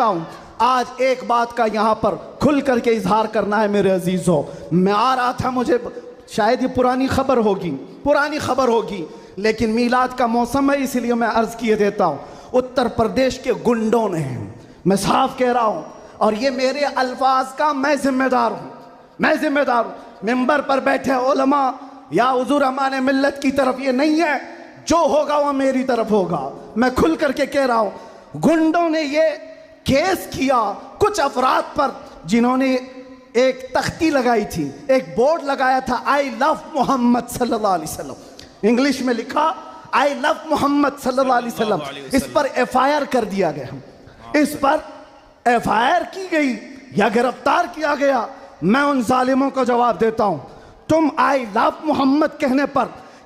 आज एक बात का यहाँ पर खुल करके इजहार करना है मेरे अजीजों। मैं आ रहा था, मुझे शायद ये पुरानी खबर होगी, लेकिन मीलाद का मौसम है इसलिए मैं अर्ज किए देता हूँ। उत्तर प्रदेश के गुंडों ने, मैं साफ कह रहा हूँ, और ये मेरे अल्फाज का मैं जिम्मेदार हूँ। मिंबर पर बैठे उलमा या हुजूर अमान मिल्लत की तरफ ये नहीं है, जो होगा वह मेरी तरफ होगा। मैं खुल करके कह रहा हूँ, गुंडों ने ये केस किया कुछ अफराद पर जिन्होंने एक तख्ती लगाई थी, एक बोर्ड लगाया था, आई लव मोहम्मद सल्लल्लाहु अलैहि वसल्लम, इंग्लिश में लिखा आई लव मोहम्मद सल्लल्लाहु अलैहि वसल्लम। इस पर FIR कर दिया गया, इस पर FIR की गई या गिरफ्तार किया गया। मैं उन जालिमों को जवाब देता हूं, तुम आई लव मोहम्मद कहने पर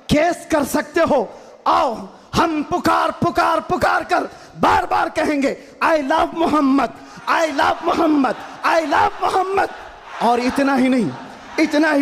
केस कर सकते हो, आओ हम पुकार कर बार बार कहेंगे I love Muhammad, I love Muhammad, I love Muhammad. और इतना ही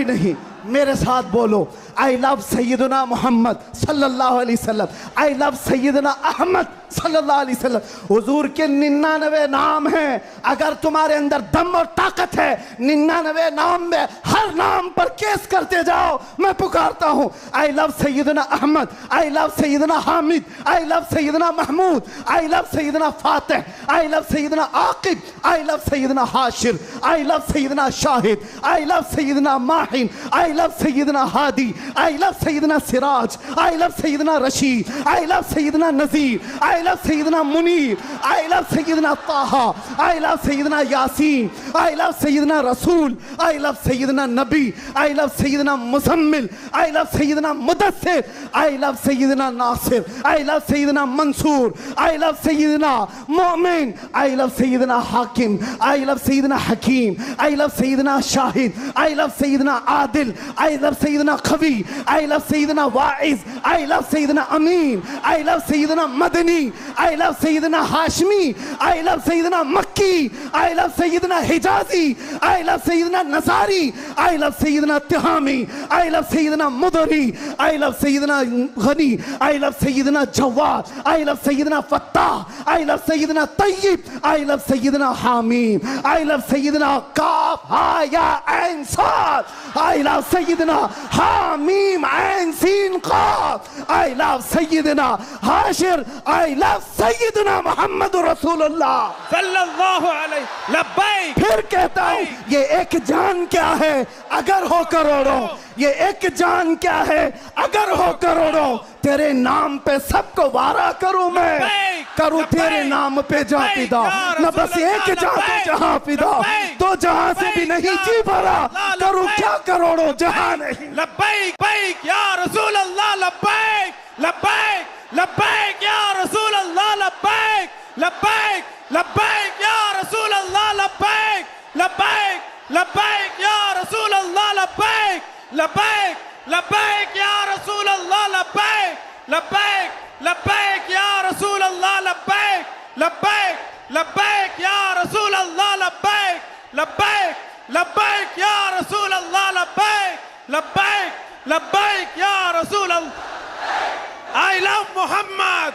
नहीं, मेरे साथ बोलो, आई लव सैयदना मोहम्मद सल्लल्लाहु अलैहि वसल्लम, आई लव सैयदना अहमद सल्लल्लाहु अलैहि वसल्लम। हुजूर के 99 नाम हैं, अगर तुम्हारे अंदर दम और ताकत है 99 नाम में हर नाम पर केस करते जाओ। मैं पुकारता हूँ, आई लव सैयदना अहमद, आई लव सैयदना हामिद, आई लव सैयदना महमूद, आई लव सैयदना फातिह, आई लव सैयदना आकिब, आई लव सैयदना हाशिर, आई लव सैयदना शाहिद, आई लव सैयदना माहिन, आई लव सैयदना हादी, आई लव सैयदना सिराज, आई लव सैयदना रशीद, आई लव सैयदना नजीर, आई लव सैयदना मुनीर, आई लव सैयदना ताहा, आई लव सैयदना यासीन, आई लव सैयदना रसूल, आई लव सैयदना नबी, आई लव सैयदना मुजम्मिल, आई लव सैयदना मुदस्सिर, आई लव सैयदना नासिर, आई लव सैयदना मंसूर, आई लव सैयदना मोमिन, आई लव सैयदना हाकिम, आई लव सैयदना हकीम, आई लव सैयदना शाहिद, आई लव सैयदना आदिल, आई लव सैयदना खवी, आई लव सैयदना वाइज, आई लव सैयदना अमीन, आई लव सैयदना मदनी, आई लव सैयदना हाशमी, आई लव सैयदना मक्की, आई लव सैयदना हिजाजी, आई लव सैयदना नसारी, आई लव सैयदना तिहामी, आई लव सैयदना मुदरी, आई लव सैयदना गनी, आई लव सैयदना जवाद, आई लव सैयदना फत्ताह, आई लव सैयदना तय्यब, आई लव सैयदना हामीम, आई लव सैयदना काफ हा या ऐन साद, आई लव सैयदना हामीम ऐन सीन काफ, आई लव सैयदना हाशिर, आई लव सैयदना मोहम्मद रसूलुल्लाह सल्लल्लाहु अलैहि लब्बैक। फिर कहता हूं, ये एक जान क्या है अगर हो करोड़ों, ये एक जान क्या है अगर हो करोड़ों, तेरे नाम पे सबको वारा करूं मैं, करूं तेरे नाम पे जान फिदा, न बस एक जान पे जहां फिदा, तो जहां से भी नहीं जी भरा, करूं क्या करोड़ों जहां नहीं। लब्बैक बैक या रसूल अल्लाह, लब्बैक लब्बैक लब्बैक या रसूल अल्लाह, लब्बैक लब्बैक लब्बैक या रसूल अल्लाह, लब्बैक लब्बैक लब्बैक या रसूल अल्लाह, लब्बैक लब्बैक लब्बैक या रसूल अल्लाह, लब्बैक लब्बैक लब्बैक या रसूल अल्लाह, लब्बैक लब्बैक लब्बैक या रसूल अल्लाह, लब्बैक लब्बैक लब्बैक या रसूल अल्लाह, लब्बैक लब्बैक लब्बैक या रसूल अल्लाह। आई लव मोहम्मद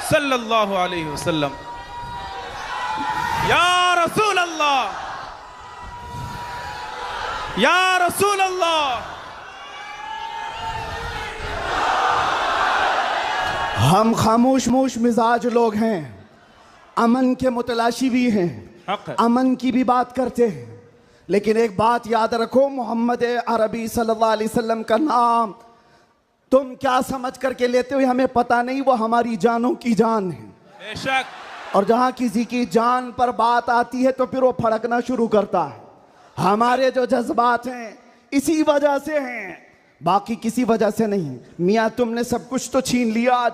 सल्लल्लाहु अलैहि वसल्लम या रसूल अल्लाह, या रसूल अल्लाह। हम खामोश मिजाज लोग हैं, अमन के मुतलाशी भी हैं, अमन की भी बात करते हैं, लेकिन एक बात याद रखो, मोहम्मद अरबी सल्लल्लाहु अलैहि वसल्लम का नाम तुम क्या समझ करके लेते हो हमें पता नहीं, वो हमारी जानों की जान है बेशक। और जहां किसी की जान पर बात आती है तो फिर वो फड़कना शुरू करता है। हमारे जो जज्बात हैं इसी वजह से हैं, बाकी किसी वजह से नहीं। मियाँ तुमने सब कुछ तो छीन लिया, आज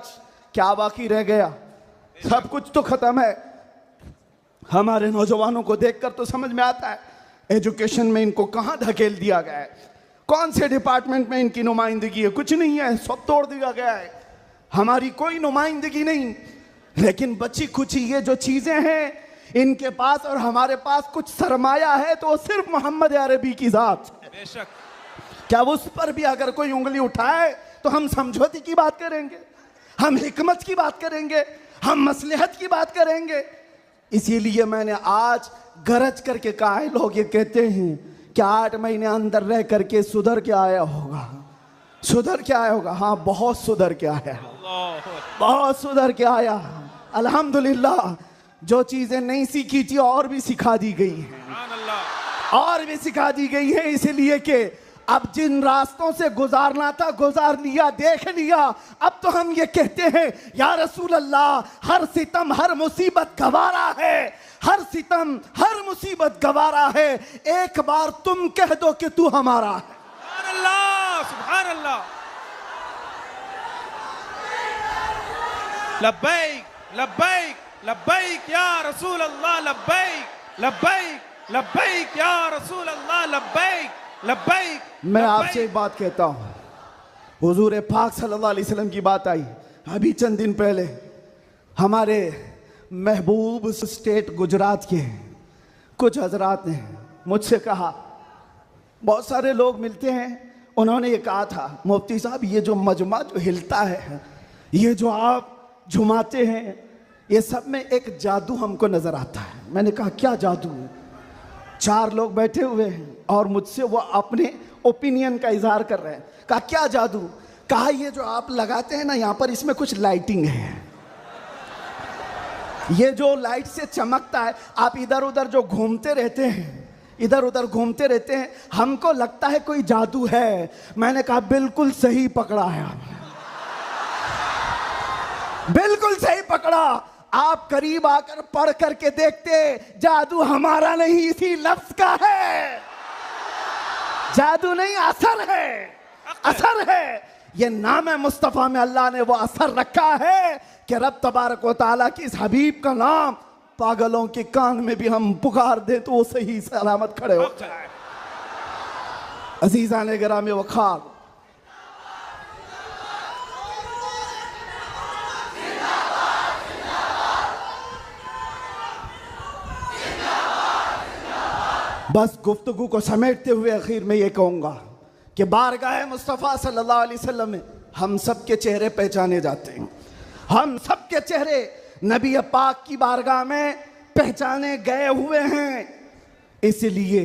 क्या बाकी रह गया? सब कुछ तो खत्म है। हमारे नौजवानों को देखकर तो समझ में आता है एजुकेशन में इनको कहाँ धकेल दिया गया है, कौन से डिपार्टमेंट में इनकी नुमाइंदगी है, कुछ नहीं है, सब तोड़ दिया गया है, हमारी कोई नुमाइंदगी नहीं। लेकिन बची खुची ये जो चीजें हैं इनके पास और हमारे पास कुछ सरमाया है, तो सिर्फ मोहम्मद अरबी की जात। बेशक। क्या उस पर भी अगर कोई उंगली उठाए तो हम समझौते की बात करेंगे, हम हिकमत की बात करेंगे, हम मसलहत की बात करेंगे। इसीलिए मैंने आज गरज करके कहा है। लोग ये कहते हैं कि 8 महीने अंदर रह करके सुधर के आया होगा, सुधर के आया होगा। हाँ, बहुत सुधर के आया, बहुत सुधर के आया। अल्हम्दुलिल्लाह, जो चीजें नहीं सीखी थी और भी सिखा दी गई हैं, और भी सिखा दी गई है। इसलिए कि अब जिन रास्तों से गुजारना था गुजार लिया, देख लिया। अब तो हम ये कहते हैं या रसूल अल्लाह, हर सितम हर मुसीबत गवारा है, हर सितम हर मुसीबत गवारा है। एक बार तुम कह दो कि तू हमारा है। सुभान अल्लाह, सुभान अल्लाह। लब्बैक लब्बैक लब्बैक या रसूल अल्लाह, लब्बैक लब्बैक लब्बैक या रसूल अल्लाह, लब्बैक लब्बैक। मैं आपसे एक बात कहता हूं, हुजूर पाक सल्लल्लाहु अलैहि वसल्लम की बात आई अभी चंद दिन पहले। हमारे महबूब स्टेट गुजरात के कुछ हजरात ने मुझसे कहा, बहुत सारे लोग मिलते हैं, उन्होंने ये कहा था, मुफ्ती साहब ये जो मजमा जो हिलता है, ये जो आप झुमाते हैं, ये सब में एक जादू हमको नजर आता है। मैंने कहा क्या जादू है? 4 लोग बैठे हुए हैं और मुझसे वो अपने ओपिनियन का इजहार कर रहे हैं। कहा क्या जादू? कहा ये जो आप लगाते हैं ना यहाँ पर, इसमें कुछ लाइटिंग है, ये जो लाइट से चमकता है, आप इधर उधर जो घूमते रहते हैं, इधर उधर घूमते रहते हैं, हमको लगता है कोई जादू है। मैंने कहा बिल्कुल सही पकड़ा है आपने, बिल्कुल सही पकड़ा। आप करीब आकर पढ़ करके देखते, जादू हमारा नहीं इसी लफ्ज का है। जादू नहीं, असर है, असर है। ये नाम है मुस्तफा में अल्लाह ने वो असर रखा है कि रब तबारक व तआला की इस हबीब का नाम पागलों के कान में भी हम पुकार दे तो वो सही सलामत खड़े हो जाए। अजीजा ने गिरामी वखार, बस गुफ्तगू को समेटते हुए आखिर में ये कहूँगा कि बारगाह मुस्तफ़ा सल्लल्लाहु अलैहि वसल्लम में हम सब के चेहरे पहचाने जाते हैं। हम सब के चेहरे नबी पाक की बारगाह में पहचाने गए हुए हैं। इसलिए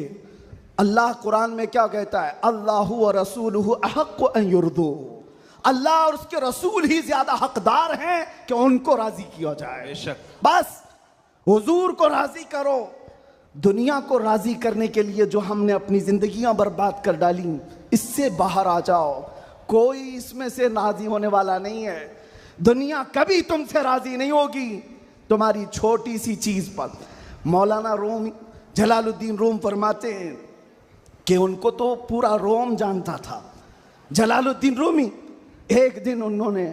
अल्लाह कुरान में क्या कहता है? अल्लाहु व रसूलुहु अहक्कु अन युर्दू। अल्लाह और उसके रसूल ही ज्यादा हकदार हैं कि उनको राजी किया जाए। बेशक। बस हुजूर को राजी करो। दुनिया को राजी करने के लिए जो हमने अपनी जिंदगियां बर्बाद कर डाली, इससे बाहर आ जाओ। कोई इसमें से राजी होने वाला नहीं है। दुनिया कभी तुमसे राजी नहीं होगी तुम्हारी छोटी सी चीज पर। मौलाना रूम जलालुद्दीन रूम फरमाते हैं कि उनको तो पूरा रोम जानता था। जलालुद्दीन रूमी, एक दिन उन्होंने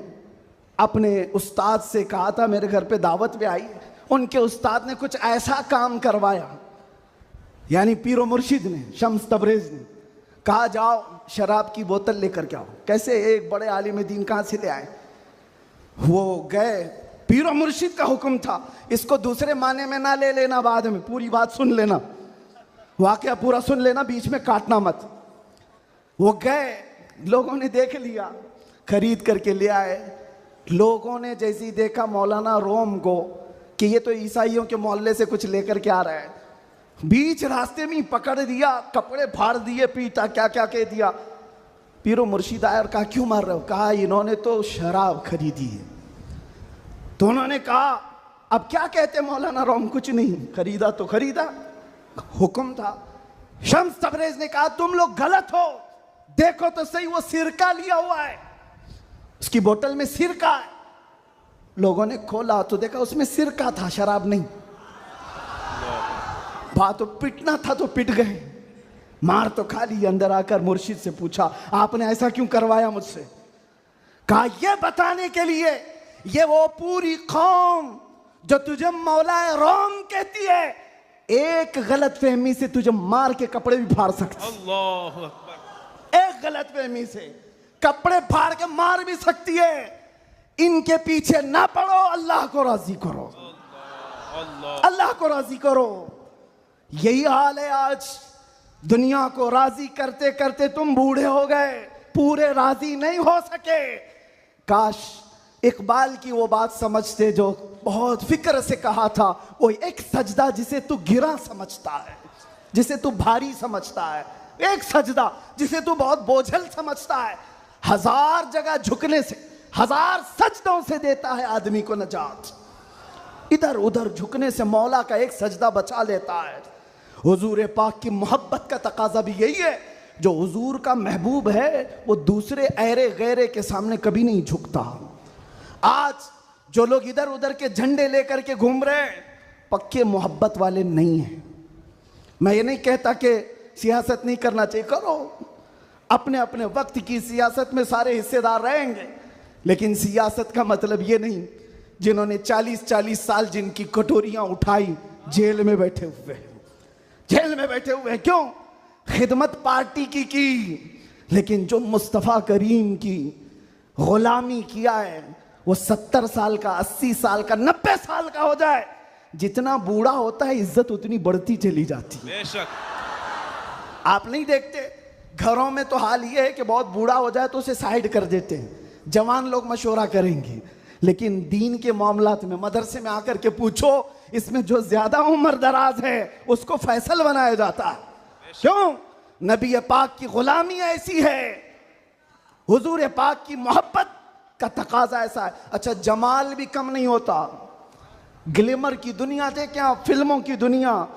अपने उस्ताद से कहा था, मेरे घर पे दावत पे आई, उनके उस्ताद ने कुछ ऐसा काम करवाया, यानी पीरो मुर्शिद ने, शम्स तबरेज ने कहा जाओ शराब की बोतल लेकर के आओ। कैसे? एक बड़े आलिम दीन कहाँ से ले आए? वो गए, पीरो मुर्शिद का हुक्म था, इसको दूसरे माने में ना ले लेना, बाद में पूरी बात सुन लेना, वाकया पूरा सुन लेना, बीच में काटना मत। वो गए, लोगों ने देख लिया, खरीद करके ले आए। लोगों ने जैसे ही देखा मौलाना रोम को कि ये तो ईसाइयों के मोहल्ले से कुछ लेकर के आ रहा है, बीच रास्ते में पकड़ दिया, कपड़े फाड़ दिए, पीटा, क्या क्या कह दिया। पीरो मुर्शिद आया और कहा क्यों मार रहे हो? कहा इन्होंने तो शराब खरीदी है। तो उन्होंने कहा अब क्या कहते मौलाना रोम? कुछ नहीं, खरीदा तो खरीदा, हुक्म था। शम्स तबरेज ने कहा तुम लोग गलत हो, देखो तो सही, वो सिरका लिया हुआ है, उसकी बोतल में सिरका है। लोगों ने खोला तो देखा उसमें सिरका था, शराब नहीं। बात तो पिटना था तो पिट गए, मार तो खा ली। अंदर आकर मुर्शिद से पूछा आपने ऐसा क्यों करवाया मुझसे? कहा ये बताने के लिए, ये वो पूरी कौम जो तुझे मौलाए रोम कहती है, एक गलत फहमी से तुझे मार के कपड़े भी फाड़ सकती। अल्लाह अकबर। एक गलत फहमी से कपड़े फाड़ के मार भी सकती है। इनके पीछे ना पड़ो, अल्लाह को राजी करो, अल्लाह को राजी करो। यही हाल है आज। दुनिया को राजी करते करते तुम बूढ़े हो गए, पूरे राजी नहीं हो सके। काश इकबाल की वो बात समझते जो बहुत फिक्र से कहा था, वो एक सजदा जिसे तू गिरा समझता है, जिसे तू भारी समझता है, एक सजदा जिसे तू बहुत बोझल समझता है, 1000 जगह झुकने से, 1000 सजदों से देता है आदमी को नजात। इधर उधर झुकने से मौला का एक सजदा बचा लेता है। हुजूर पाक की मोहब्बत का तकाजा भी यही है, जो हुजूर का महबूब है वो दूसरे ऐरे गैरे के सामने कभी नहीं झुकता। आज जो लोग इधर उधर के झंडे लेकर के घूम रहे हैं, पक्के मोहब्बत वाले नहीं हैं। मैं ये नहीं कहता कि सियासत नहीं करना चाहिए, करो, अपने अपने वक्त की सियासत में सारे हिस्सेदार रहेंगे, लेकिन सियासत का मतलब ये नहीं जिन्होंने 40-40 साल जिनकी कटोरियां उठाई जेल में बैठे हुए हैं, जेल में बैठे हुए हैं। क्यों? खिदमत पार्टी की, लेकिन जो मुस्तफ़ा करीम की गुलामी किया है, वो 70 साल का, 80 साल का, 90 साल का हो जाए, जितना बूढ़ा होता है इज्जत उतनी बढ़ती चली जाती है। बेशक आप नहीं देखते घरों में तो हाल ये है कि बहुत बूढ़ा हो जाए तो उसे साइड कर देते हैं, जवान लोग मशवरा करेंगे, लेकिन दीन के मामलात में मदरसे में आकर के पूछो, इसमें जो ज्यादा उम्र दराज है उसको फैसल बनाया जाता है। क्यों? नबी पाक की गुलामी ऐसी है, हुजूर पाक की मोहब्बत का तकाजा ऐसा है। अच्छा, जमाल भी कम नहीं होता, ग्लैमर की दुनिया देखें आप, फिल्मों की दुनिया,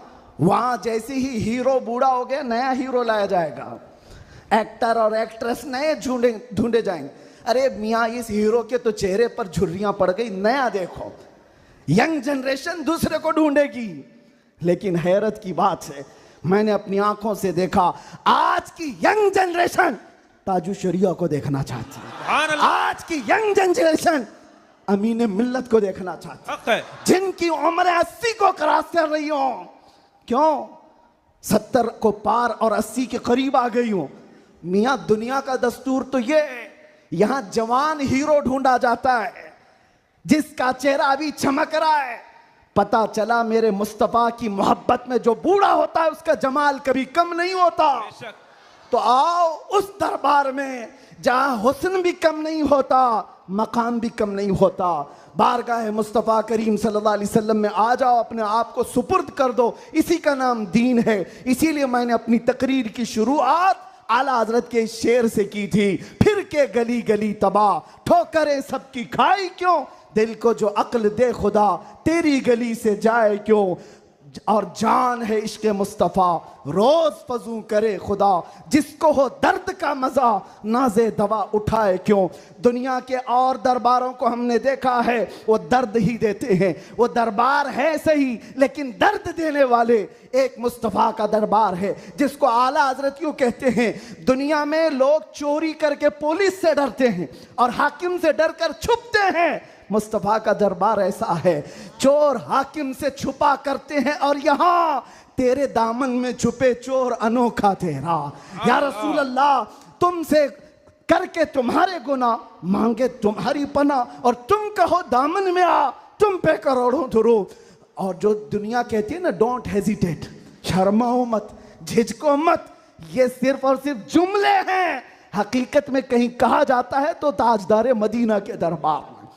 वहां जैसे ही हीरो बूढ़ा हो गया नया हीरो लाया जाएगा, एक्टर और एक्ट्रेस नए ढूंढे जाएंगे। अरे मियाँ, इस हीरो के तो चेहरे पर झुर्रियां पड़ गई, नया देखो। यंग जनरेशन दूसरे को ढूंढेगी, लेकिन हैरत की बात है, मैंने अपनी आंखों से देखा, आज की यंग जनरेशन ताजु शरिया को देखना चाहती है। आज की यंग जनरेशन अमीन मिल्लत को देखना चाहती है, जिनकी उम्र 80 को क्रॉस कर रही हो। क्यों? 70 को पार और 80 के करीब आ गई हो। मियां, दुनिया का दस्तूर तो ये है, यहां जवान हीरो ढूंढा जाता है जिसका चेहरा अभी चमक रहा है। पता चला मेरे मुस्तफा की मोहब्बत में जो बूढ़ा होता है उसका जमाल कभी कम नहीं होता। तो आओ उस दरबार में जहां हुस्न भी कम नहीं होता, मकाम भी कम नहीं होता। बारगाह मुस्तफ़ा करीम सल्लल्लाहु अलैहि वसल्लम में आ जाओ, अपने आप को सुपुर्द कर दो, इसी का नाम दीन है। इसीलिए मैंने अपनी तकरीर की शुरुआत आला हजरत के शेर से की थी, फिर के गली गली तबाह, ठोकरें सबकी खाई क्यों, दिल को जो अक्ल दे खुदा, तेरी गली से जाए क्यों। और जान है इश्क मुस्तफ़ा, रोज फजू करे खुदा, जिसको हो दर्द का मजा नाजे दवा उठाए क्यों। दुनिया के और दरबारों को हमने देखा है, वो दर्द ही देते हैं, वो दरबार है सही लेकिन दर्द देने वाले एक मुस्तफ़ा का दरबार है, जिसको आला हजरत यूं कहते हैं। दुनिया में लोग चोरी करके पुलिस से डरते हैं और हाकिम से डर कर छुपते हैं, मुस्तफ़ा का दरबार ऐसा है, चोर हाकिम से छुपा करते हैं और यहां तेरे दामन में छुपे चोर अनोखा तेरा। या रसूल अल्लाह, तुमसे करके तुम्हारे गुनाह, मांगे तुम्हारी पनाह, और तुम कहो दामन में आ, तुम पे करोड़ों दुरूद। और जो दुनिया कहती है ना, डोंट हेजिटेट, शर्माओ मत, झिझको मत, ये सिर्फ और सिर्फ जुमले हैं। हकीकत में कहीं कहा जाता है तो ताजदार मदीना के दरबार में,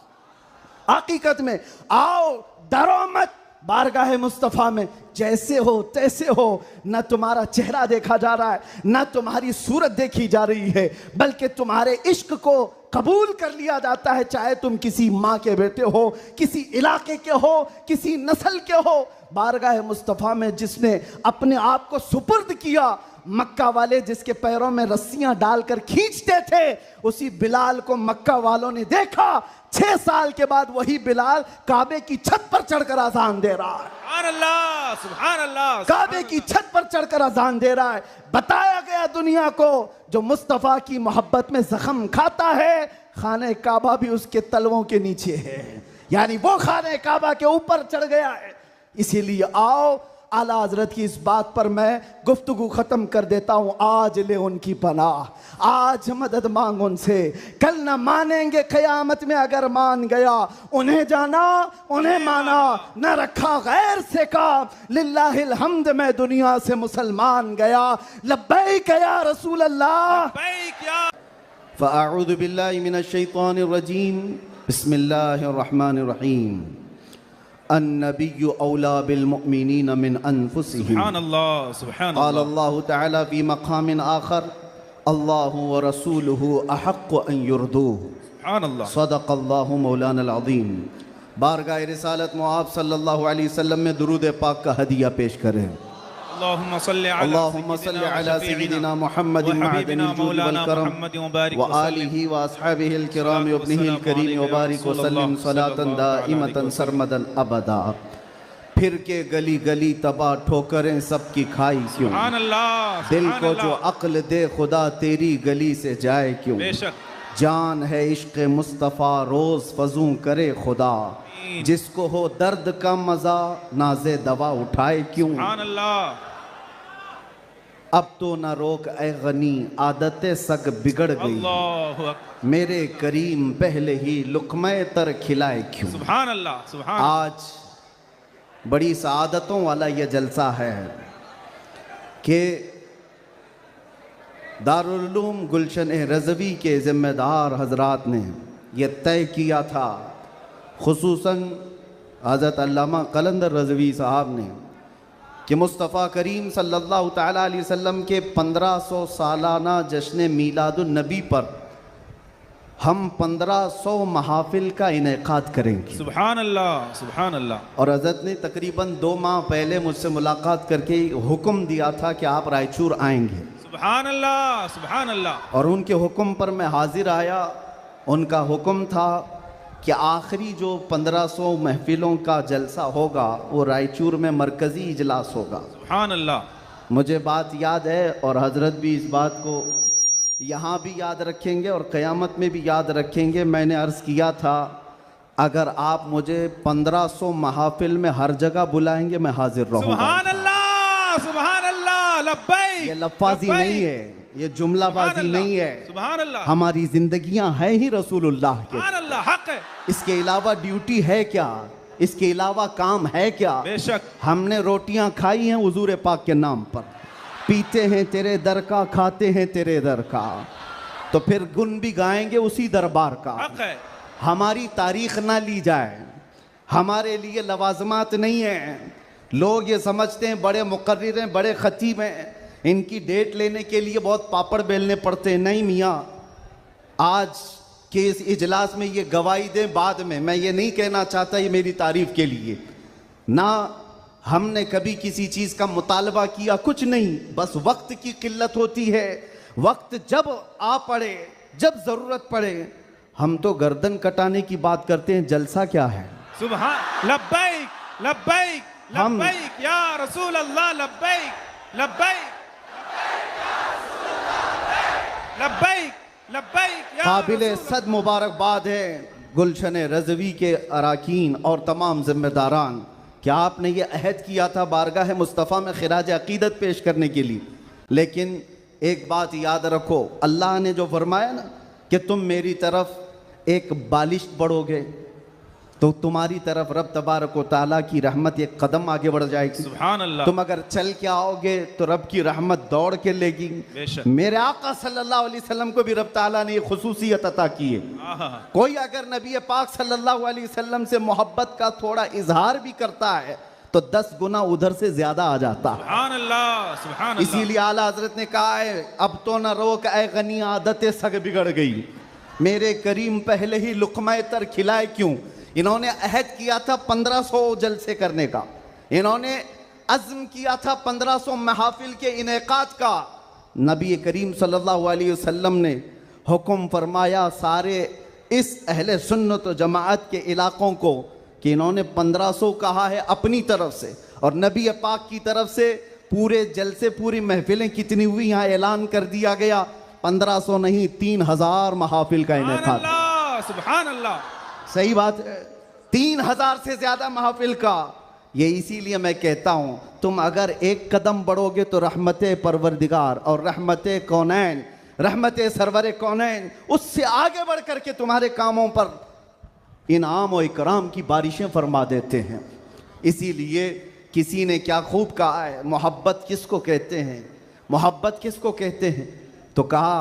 हकीकत में आओ, डरो मत, बारगाह मुस्तफ़ा में जैसे हो तैसे हो। न तुम्हारा चेहरा देखा जा रहा है, न तुम्हारी सूरत देखी जा रही है, बल्कि तुम्हारे इश्क को कबूल कर लिया जाता है, चाहे तुम किसी माँ के बेटे हो, किसी इलाके के हो, किसी नस्ल के हो। बारगाह मुस्तफ़ा में जिसने अपने आप को सुपुर्द किया, मक्का वाले जिसके पैरों में रस्सियां डालकर खींचते थे, उसी बिलाल को मक्का वालों ने देखा। 6 साल के बाद वही बिलाल काबे की छत पर चढ़कर अजान दे रहा है। सुभान अल्लाह, सुभान अल्लाह, काबे की छत पर चढ़कर अजान दे रहा है। बताया गया दुनिया को, जो मुस्तफ़ा की मोहब्बत में जख्म खाता है, खाने काबा भी उसके तलवों के नीचे है, यानी वो खाने काबा के ऊपर चढ़ गया है। इसीलिए आओ, आला हजरत की इस बात पर मैं गुफ्तगू खत्म कर देता हूं। आज ले उनकी पनाह, आज मदद मांग उनसे, कल न मानेंगे क़यामत में अगर मान गया। उन्हें जाना, उन्हें माना, न रखा गैर से काम, लिल्लाहिल हम्द मैं दुनिया से मुसलमान गया। लब्बैक या रसूल अल्लाह, लब्बैक या। फ़अऊज़ु बिल्लाहि मिनश शैतानिर रजीम, बिस्मिल्लाहिर्रहमानिर्रहीम। अन्नबिय्यु औला बिलमुमिनीन मिन अनफुसिहिम। सुभान अल्लाह, सुभान क़ाल अल्लाह। अल्लाहु तआला फ़ी मक़ामिन आख़र अल्लाहु व रसूलुहु अहक़्क़ु अन युरदूहु। सुभान अल्लाह। सदक़ल्लाहु मौलाना अज़ीम। बारगाह रिसालत में आप सल्लल्लाहु अलैहि वसल्लम में दुरूद पाक का हदिया पेश करें। अल्लाहुम्मा सल्लि अला सय्यिदिना मुहम्मदिन मअदिनिल जूद वल करम व आलिहि व अस्हाबिहिल किराम व इब्निहिल करीम व बारिक व सल्लिम सलातन दाइमतन सरमदन अबदा। फिर के गली गली तबाह ठोकरें सबकी खाई क्यों, सुभान अल्लाह। दिल को जो अक्ल दे खुदा तेरी गली से जाए क्यों। बेशक जान है इश्क मुस्तफ़ा रोज़ फजूं करे खुदा, जिसको हो दर्द का मज़ा नाज़े दवा उठाए क्यों। सुभान अल्लाह। अब तो न रोक ए गनी आदतें सग बिगड़ गई, अल्लाहु अकबर। मेरे करीम पहले ही लुक़्मे तर खिलाए क्यों। सुभान अल्लाह, सुभान। आज बड़ी सआदतों वाला ये जलसा है कि दारुल उलूम गुलशन रज़वी के ज़िम्मेदार हजरात ने यह तय किया था, खुसूसन हज़रत अल्लामा कलंदर रज़वी साहब ने, कि मुस्तफ़ा करीम सल्लल्लाहु तआला अलैहि वसल्लम के 1500 सालाना जश्न मीलादुन नबी पर हम 1500 महाफिल का इनेकाद करेंगे। सुभान अल्लाह, सुभान अल्लाह। और हज़रत ने तकरीबन 2 माह पहले मुझसे मुलाकात करके हुक्म दिया था कि आप रायचूर आएंगे। सुभान अल्लाह, सुभान अल्लाह। और उनके हुक्म पर मैं हाजिर आया। उनका हुक्म था कि आखिरी जो 1500 महफिलों का जलसा होगा वो रायचूर में मरकज़ी इजलास होगा। सुभान अल्लाह। मुझे बात याद है और हज़रत भी इस बात को यहाँ भी याद रखेंगे और क़यामत में भी याद रखेंगे। मैंने अर्ज़ किया था, अगर आप मुझे 1500 महाफिल में हर जगह बुलाएंगे मैं हाजिर रहूँगा। सुभान अल्लाह, सुभान अल्लाह। लब्बैक। ये लफ्ज़ी नहीं है, ये जुमलाबाजी नहीं है। सुभान अल्लाह। हमारी जिंदगियां हैं ही रसूलुल्लाह के। सुभान अल्लाह, हक है। इसके अलावा ड्यूटी है क्या, इसके अलावा काम है क्या। बेशक। हमने रोटियां खाई हैं हुजूर पाक के नाम पर, पीते हैं तेरे दर का, खाते हैं तेरे दर का, तो फिर गुन भी गाएंगे उसी दरबार का। हक है। हमारी तारीख ना ली जाए, हमारे लिए लवाजमात नहीं है। लोग ये समझते हैं बड़े मुकर्रिर हैं, बड़े खतीब हैं, इनकी डेट लेने के लिए बहुत पापड़ बेलने पड़ते हैं। नहीं मियाँ, आज के इस इजलास में ये गवाही दें बाद में। मैं ये नहीं कहना चाहता ये मेरी तारीफ के लिए, ना हमने कभी किसी चीज़ का मुतालबा किया, कुछ नहीं, बस वक्त की किल्लत होती है। वक्त जब आ पड़े, जब ज़रूरत पड़े, हम तो गर्दन कटाने की बात करते हैं, जलसा क्या है। सुभान। लब्बैक, लब्बैक, लब्बैक या रसूल अल्लाह। लब्बैक, लब्बैक, लब्बैक, लब्बैक। काबिल सद मुबारकबाद है गुलशन रज़वी के अराकीन और तमाम जिम्मेदारान कि आपने ये अहद किया था बारगाह मुस्तफ़ा में खिराज अक़ीदत पेश करने के लिए। लेकिन एक बात याद रखो, अल्लाह ने जो फरमाया ना कि तुम मेरी तरफ एक बालिश बढ़ोगे तो तुम्हारी तरफ रब तबारक व तआला की रहमत एक कदम आगे बढ़ जाएगी। सुभान अल्लाह। तुम अगर चल के आओगे तो रब की रहमत दौड़ के लेगी। बेशक। मेरे आका सल्लल्लाहु अलैहि वसल्लम को भी रब ताला ने ये खुसूसियत अता की है। कोई अगर नबी पाक सल्लल्लाहु अलैहि वसल्लम से मोहब्बत का थोड़ा इजहार भी करता है तो 10 गुना उधर से ज्यादा आ जाता है। सुभान अल्लाह, सुभान अल्लाह। इसीलिए आला हजरत ने कहा है, अब तो न रोक ऐ गनी आदतें सग बिगड़ गई, मेरे करीम पहले ही लुक़्मा तर खिलाए क्यों। इन्होंने अहद किया था 1500 जलसे करने का, इन्होंने अज़्म किया था 1500 महफिल के इनेकाद का। नबी करीम सल्लल्लाहु अलैहि वसल्लम ने हुक्म फरमाया सारे इस अहले सुन्नत व जमाअत के इलाक़ों को कि इन्होंने 1500 कहा है अपनी तरफ से, और नबी पाक की तरफ से पूरे जलसे पूरी महफिलें कितनी हुई यहाँ ऐलान कर दिया गया, 1500 नहीं 3000 महाफिल का इनेकाद। सुभान अल्लाह। सही बात है, 3000 से ज्यादा महफिल का। ये इसीलिए मैं कहता हूँ तुम अगर एक कदम बढ़ोगे तो रहमत परवरदिगार और रहमत कौनैन, रहमत सरवर कौनैन उससे आगे बढ़ करके तुम्हारे कामों पर इनाम और इकराम की बारिशें फरमा देते हैं। इसीलिए किसी ने क्या खूब कहा है, मोहब्बत किसको कहते हैं, मोहब्बत किसको कहते हैं, तो कहा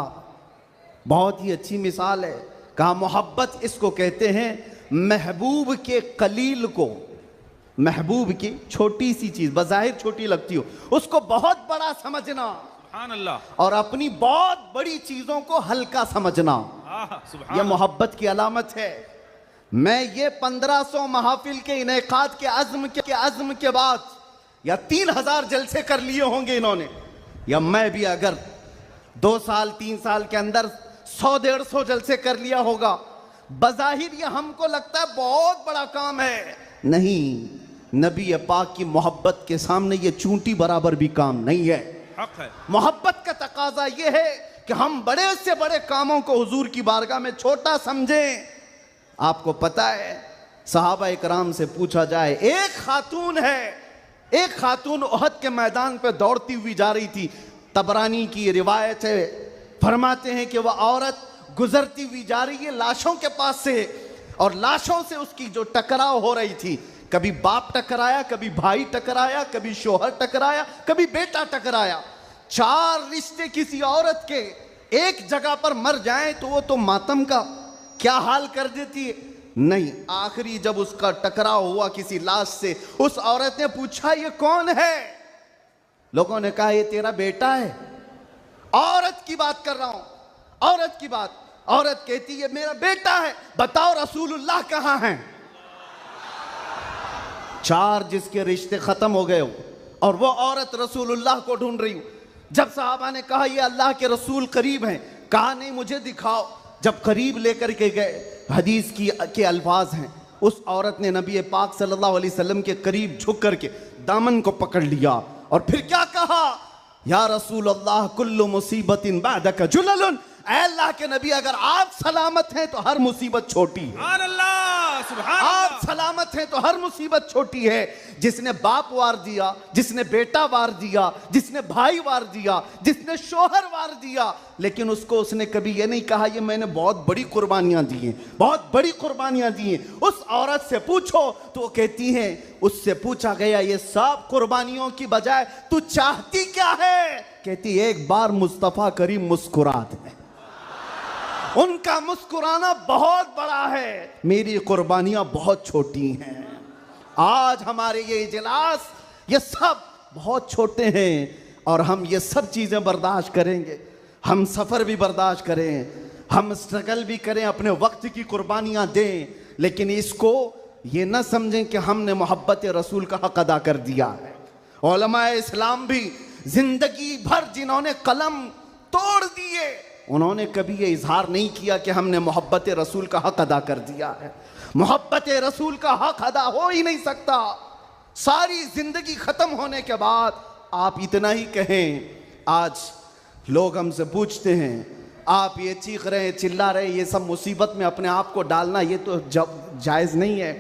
बहुत ही अच्छी मिसाल है, कहा मोहब्बत इसको कहते हैं महबूब के कलील को, महबूब की छोटी सी चीज बज़ाहिर छोटी लगती हो उसको बहुत बड़ा समझना, सुभान अल्लाह, और अपनी बहुत बड़ी चीजों को हल्का समझना, सुभान यह मोहब्बत की अलामत है। मैं ये 1500 महफिल के इनेकाद के अज़्म के बाद या 3000 जलसे कर लिए होंगे इन्होंने, या मैं भी अगर 2 साल 3 साल के अंदर 100-150 जलसे कर लिया होगा, बज़ाहिर ये हमको लगता है बहुत बड़ा काम है। नहीं, नबी पाक की मोहब्बत के सामने ये चूंटी बराबर भी काम नहीं है। हक है। मोहब्बत का तकाजा ये है कि हम बड़े से बड़े कामों को हुजूर की बारगाह में छोटा समझें। आपको पता है सहाबा इकराम से पूछा जाए, एक खातून उहद के मैदान पे दौड़ती हुई जा रही थी, तबरानी की रिवायत है, फरमाते हैं कि वह औरत गुजरती हुई जा रही है लाशों के पास से, और लाशों से उसकी जो टकराव हो रही थी, कभी बाप टकराया, कभी भाई टकराया, कभी शोहर टकराया, कभी बेटा टकराया। 4 रिश्ते किसी औरत के एक जगह पर मर जाएं तो वो तो मातम का क्या हाल कर देती है। नहीं, आखिरी जब उसका टकराव हुआ किसी लाश से, उस औरत ने पूछा ये कौन है? लोगों ने कहा ये तेरा बेटा है। औरत की बात कर रहा हूं, औरत की बात। औरत कहती है मेरा बेटा है, बताओ रसूलुल्लाह कहां हैं? 4 जिसके रिश्ते खत्म हो गए हो और वो औरत रसूलुल्लाह को ढूंढ रही हो। जब साहबा ने कहा ये अल्लाह के रसूल करीब हैं, कहा नहीं मुझे दिखाओ। जब करीब लेकर के गए, हदीस के अल्फाज हैं, उस औरत ने नबी पाक सल्लल्लाहु अलैहि वसल्लम के करीब झुक करके दामन को पकड़ लिया और फिर क्या कहा, या रसूल अल्लाह कुल्लु मुसीबतिन बादका जुललुन, ऐ अल्लाह के नबी अगर आप सलामत हैं तो हर मुसीबत छोटी है। सुभान अल्लाह, सुभान आप अल्लाह। सलामत हैं तो हर मुसीबत छोटी है। जिसने बाप वार दिया, जिसने बेटा वार दिया, जिसने भाई वार दिया, जिसने शोहर वार दिया, लेकिन उसको उसने कभी ये नहीं कहा ये मैंने बहुत बड़ी कुर्बानियां दी हैं, बहुत बड़ी कुर्बानियां दी हैं। उस औरत से पूछो तो वो कहती है, उससे पूछा गया ये सब कुर्बानियों की बजाय तू चाहती क्या है? कहती एक बार मुस्तफा करीम मुस्कुरा दे। उनका मुस्कुराना बहुत बड़ा है, मेरी कुर्बानियां बहुत छोटी हैं। आज हमारे ये इजलास ये सब बहुत छोटे हैं और हम ये सब चीज़ें बर्दाश्त करेंगे। हम सफ़र भी बर्दाश्त करें, हम स्ट्रगल भी करें, अपने वक्त की कुर्बानियां दें, लेकिन इसको ये ना समझें कि हमने मोहब्बत रसूल का हक अदा कर दिया है। उलमाए इस्लाम भी जिंदगी भर जिन्होंने कलम तोड़ दिए, उन्होंने कभी ये इजहार नहीं किया कि हमने मोहब्बत रसूल का हक अदा कर दिया है। मोहब्बत रसूल का हक अदा हो ही नहीं सकता। सारी जिंदगी खत्म होने के बाद आप इतना ही कहें। आज लोग हमसे पूछते हैं आप ये चीख रहे हैं, चिल्ला रहे हैं, ये सब मुसीबत में अपने आप को डालना ये तो जायज़ नहीं है।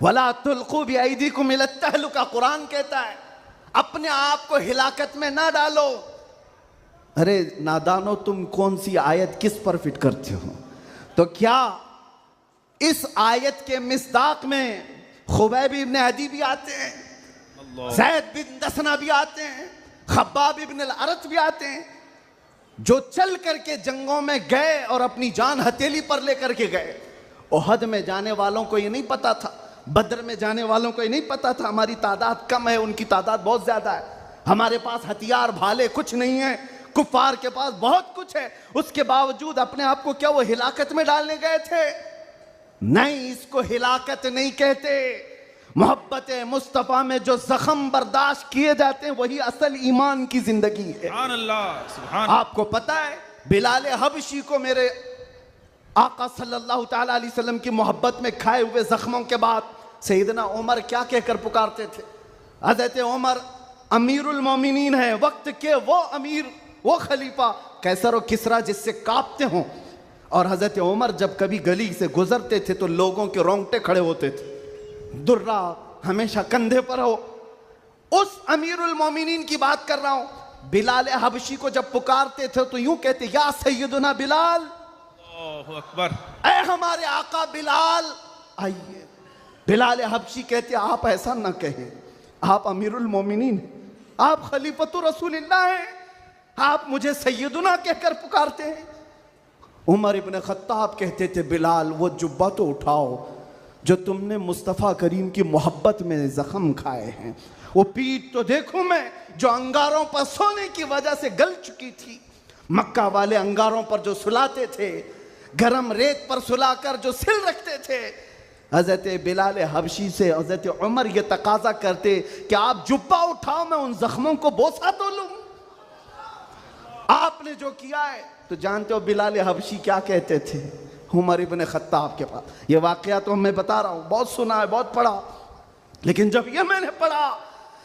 वला तुल्कू बिअयदीकुम इला तहलुका, कुरान कहता है अपने आप को हिलाकत में ना डालो। अरे नादानो, तुम कौन सी आयत किस पर फिट करते हो? तो क्या इस आयत के मिस्दाक में खुबैब इब्न अदी भी आते हैं, ज़ैद बिन दसना भी आते हैं, खब्बाब इब्न अल-अरत भी आते हैं, जो चल करके जंगों में गए और अपनी जान हथेली पर लेकर के गए। ओहद में जाने वालों को ये नहीं पता था, बद्र में जाने वालों को ये नहीं पता था हमारी तादाद कम है, उनकी तादाद बहुत ज्यादा है, हमारे पास हथियार भाले कुछ नहीं है, कुफार के पास बहुत कुछ है। उसके बावजूद अपने आप को क्या वो हिलाकत में डालने गए थे? नहीं, इसको हिलाकत नहीं कहते। मोहब्बत मुस्तफ़ा में जो जख्म बर्दाश्त किए जाते हैं वही असल ईमान की जिंदगी है। सुभान अल्लाह, सुभान। आपको पता है बिलाल हबशी को मेरे आका सल्लल्लाहु ताला अलैहि वसल्लम की मोहब्बत में खाए हुए जख्मों के बाद सैयदना उमर क्या कहकर पुकारते थे? हज़रत उमर अमीरुल मोमिनीन है, वक्त के वो अमीर, वो खलीफा, कैसर और किसरा जिससे कांपते हों। और हज़रत उमर जब कभी गली से गुजरते थे तो लोगों के रोंगटे खड़े होते थे, दुर्रा हमेशा कंधे पर हो। उस अमीरुल मोमिनीन की बात कर रहा हूं। बिलाल हबशी को जब पुकारते थे तो यूं कहते, या सैयदुना बिलाल, अल्लाहु अकबर, ऐ हमारे आका बिलाल आइए। बिलाल हबशी कहते, आप ऐसा ना कहें, आप अमीरुल मोमिनीन, आप खलीफतुर रसूलिल्लाह हैं, आप मुझे सैयदुना कहकर पुकारते हैं। उमर इब्न खत्ताब कहते थे, बिलाल वो जुब्बा तो उठाओ जो तुमने मुस्तफ़ा करीम की मोहब्बत में ज़ख्म खाए हैं, वो पीठ तो देखूं मैं जो अंगारों पर सोने की वजह से गल चुकी थी। मक्का वाले अंगारों पर जो सुलाते थे, गरम रेत पर सुलाकर जो सिल रखते थे। हज़रत बिलाल हबशी से हज़रत उमर ये तकाजा करते कि आप जुब्बा उठाओ, मैं उन जख्मों को बोसा तो लूं। आपने जो किया है तो जानते हो बिलाल हबशी क्या कहते थे उमर इब्न खत्ताब के पास। ये वाकया तो मैं बता रहा हूँ, बहुत सुना है, बहुत पढ़ा, लेकिन जब ये मैंने पढ़ा,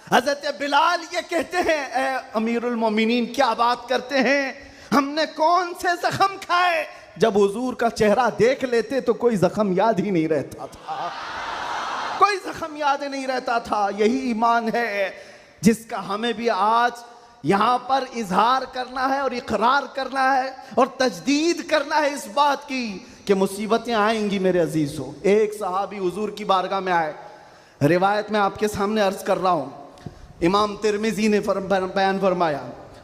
हज़रत बिलाल ये कहते हैं, ए अमीरुल मोमिनीन क्या बात करते हैं, हमने कौन से जख्म खाए। जब हुजूर का चेहरा देख लेते तो कोई जख्म याद ही नहीं रहता था, कोई जख्म याद नहीं रहता था। यही ईमान है जिसका हमें भी आज यहाँ पर इजहार करना है और इकरार करना है और तजदीद करना है इस बात की कि मुसीबतें आएंगी मेरे अजीज़ों। एक सहाबी हुजूर की बारगाह में आए, रिवायत में आपके सामने अर्ज कर रहा हूँ, इमाम तिरमिज़ी ने बयान फरमाया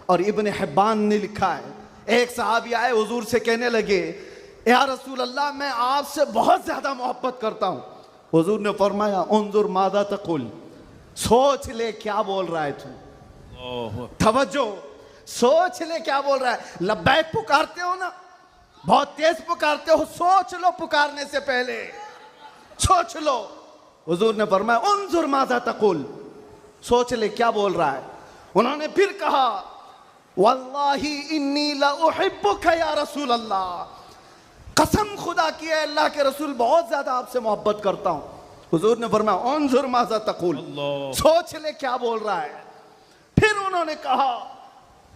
और इब्न हिब्बान ने लिखा है। एक सहाबी आए, हुजूर से कहने लगे, या रसूल अल्लाह मैं आपसे बहुत ज़्यादा मोहब्बत करता हूँ। हुजूर ने फरमाया, उन्जुर मादा तकुल, सोच ले क्या बोल रहा है तू, तवज्जो, सोच ले क्या बोल रहा है। लब्बैक पुकारते हो ना, बहुत तेज पुकारते हो, सोच लो पुकारने से पहले, सोच लो। हुजूर ने फरमाया, उन्जुर मादा तकुल, सोच ले क्या बोल रहा है। उन्होंने फिर कहा, वल्लाही इन्नी ला उहिब्बुका या रसूल अल्लाह, कसम खुदा की है अल्लाह के रसूल बहुत ज्यादा आपसे मोहब्बत करता हूं। हुजूर ने फरमाया, उन्जुर माज़ा तकुल, सोच ले क्या बोल रहा है। फिर उन्होंने कहा,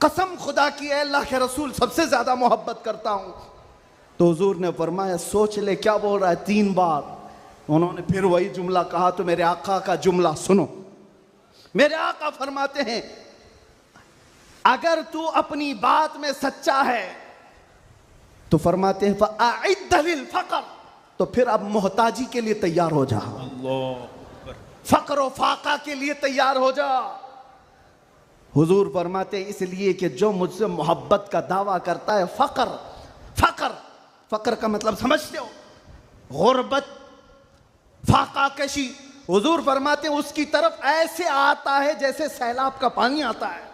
कसम खुदा की है अल्लाह के रसूल सबसे ज्यादा मोहब्बत करता हूं। तो हुजूर ने फरमाया, सोच ले क्या बोल रहा है, 3 बार। उन्होंने फिर वही जुमला कहा। तो मेरे आका का जुमला सुनो, मेरे आका फरमाते हैं, अगर तू अपनी बात में सच्चा है तो फरमाते हैं फ़अइद्द लिल फ़क़र, तो फिर अब मोहताजी के लिए तैयार हो जा, फ़क़र व फ़ाक़ा के लिए तैयार हो जा। हुजूर फरमाते हैं, इसलिए कि जो मुझसे मोहब्बत का दावा करता है, फ़क़र, फ़क़र, फ़क़र का मतलब समझते हो, गुर्बत, फ़ाक़ा कशी। हुजूर फरमाते हैं उसकी तरफ ऐसे आता है जैसे सैलाब का पानी आता है।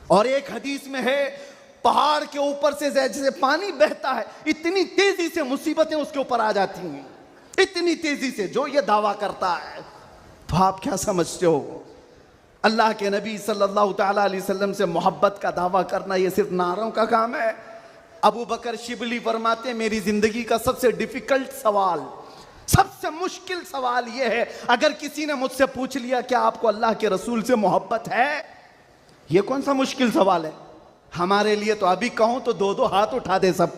और एक हदीस में है, पहाड़ के ऊपर से जैसे पानी बहता है, इतनी तेजी से मुसीबतें उसके ऊपर आ जाती हैं, इतनी तेजी से, जो ये दावा करता है। तो आप क्या समझते हो, अल्लाह के नबी सल्लल्लाहु तआला अलैहि वसल्लम से मोहब्बत का दावा करना ये सिर्फ नारों का काम है। अबू बकर शिबली फरमाते, मेरी जिंदगी का सबसे डिफिकल्ट सवाल, सबसे मुश्किल सवाल ये है, अगर किसी ने मुझसे पूछ लिया क्या आपको अल्लाह के रसूल से मोहब्बत है, ये कौन सा मुश्किल सवाल है हमारे लिए। तो अभी कहूं तो 2-2 हाथ उठा दे, सब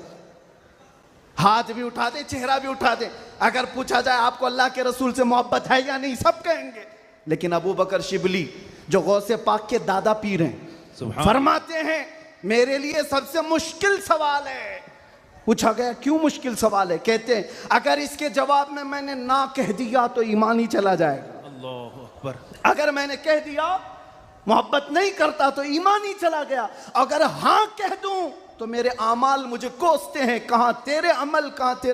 हाथ भी उठा दे, चेहरा भी उठा दे। अगर पूछा जाए आपको अल्लाह के रसूल से मोहब्बत है या नहीं, सब कहेंगे। लेकिन अबू बकर शिबली जो गौसे पाक के दादा पीर हैं, फरमाते हैं मेरे लिए सबसे मुश्किल सवाल है। पूछा गया क्यों मुश्किल सवाल है, कहते हैं अगर इसके जवाब में मैंने ना कह दिया तो ईमान ही चला जाएगा। अल्लाहु अकबर। अगर मैंने कह दिया मोहब्बत नहीं करता तो ईमान ही चला गया, अगर हाँ कह दूं तो मेरे आमाल मुझे कोसते हैं, कहां तेरे अमल, कहां तेरे